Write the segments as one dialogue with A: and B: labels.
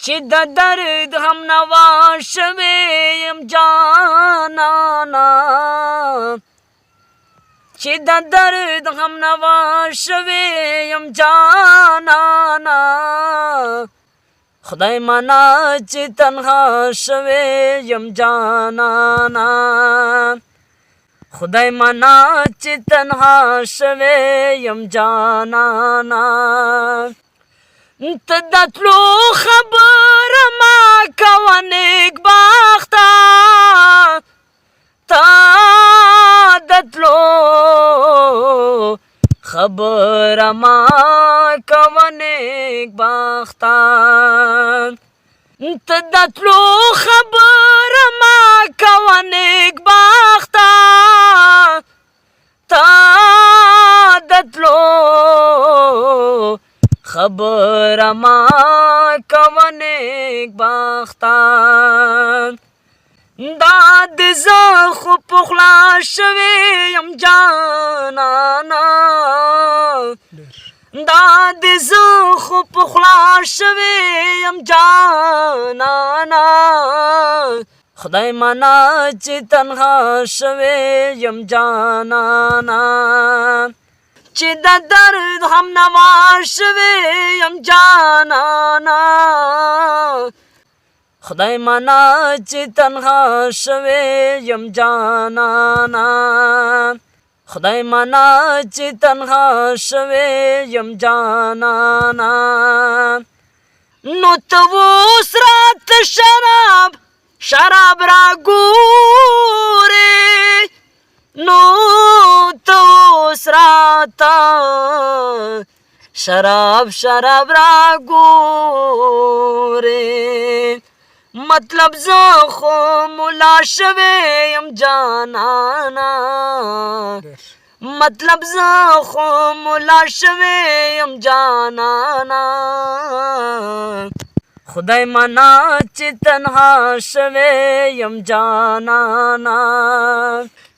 A: چې د درد هم نوا شوې یم جانانا، چې د درد هم نوا شوې یم جانانا، خدای مانا چې تنها شوې یم جانانا، خدای مانا چې تنها شوې یم جانانا. ته د تلو خبره ما کوه نیکبخته، تا د تلو خبره ما کوه نیکبخته، ته د تلو خبره ما کوه نیکبخته، تا د تلو خبره ما کوه نیکبخته. دا د زه خو پخلا شوې یم جانانا، دا د زه خو پخلا شوې یم جانانا، خدای مانا چې تنها شوې یم جانانا، چې د درد هم نوا شوې یم جانانا، خدای مانا چې تنها شوې یم جانانا، خدای مانا چې تنها شوې یم جانانا. نو ته اوس راته شراب شراب را ګورې، نو ته اوس راته شراب شراب را ګورې، مطلب زه خو ملا شوې یم جانانا، مطلب زه خو ملا شوې یم جانانا، خدای مانا چې تنها شوې یم جانانا،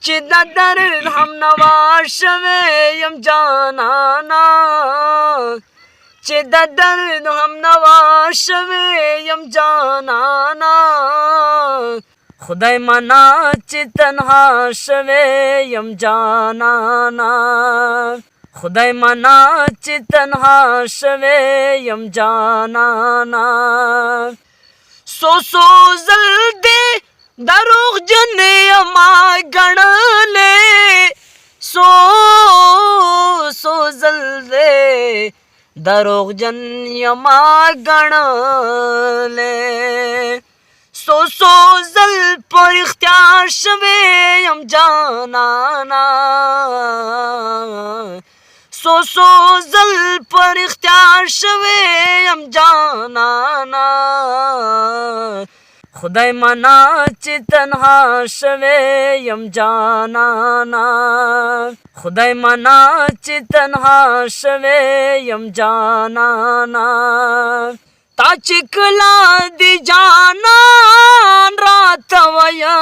A: چې د درد هم نوا شوې یم جانانا، چې د درد هم نوا شوې یم جانانا، خدای مانا چې تنها شوې یم جانانا، خدای مانا چې تنها شوې یم جانانا. سو زل دې دروغ جن یما ګڼلې، سو زل دې دروغ جن یما ګڼلې، سو زل پر اختیار شوې یم جانانا، سو زل پر اختیار شوې یم جانانا، خدای مانا چې تنها شوې یم جانانا، خدای مانا چې تنها شوې یم جانانا. تا چې کله دی جانان راته ویلي،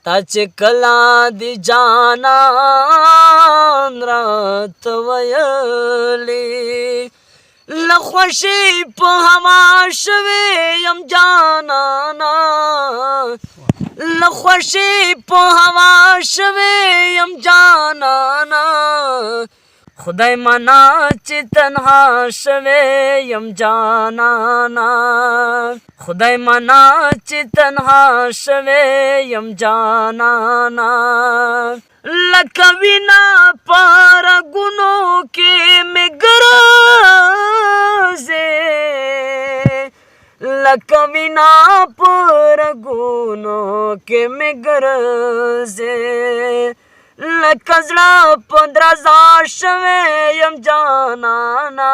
A: تا چې کله دی جانان راته ویلي، له خوښۍ په هوا شوې یم جانانا، له خوښۍ په هوا شوې یم جانانا، خدای مانا چې تنها شوې یم جانانا، خدای مانا چې تنها شوې یم جانانا. لکه وینا په رګونو کې مې ګرځې، لکه وینا په رګونو کې مې ګرځې، لکه زړه په درزا شوې یم جانانا،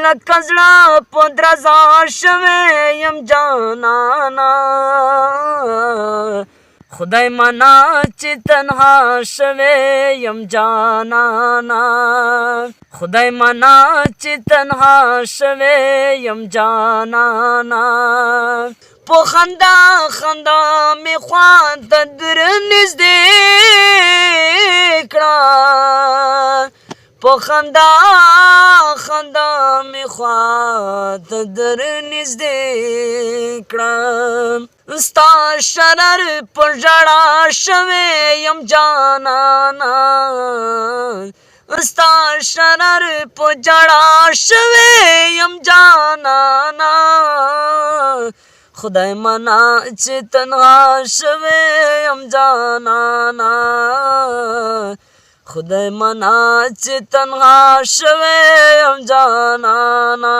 A: لکه زړه په درزا شوې یم جانانا، خدای مانا چې تنها شوې یم جانانا، خدای مانا چې تنها شوې یم جانانا. په خندا خندا می خوان ته در نږدې کړه، په خندا دا می خوات در نزدې کړم ستا شرر په ژړا شوی یم جانانا ستا شرر په ژړا شوی یم جانانا خدای منا چې تنها شوی یم جانانا خدای منا چې تنها شوی یم جانانا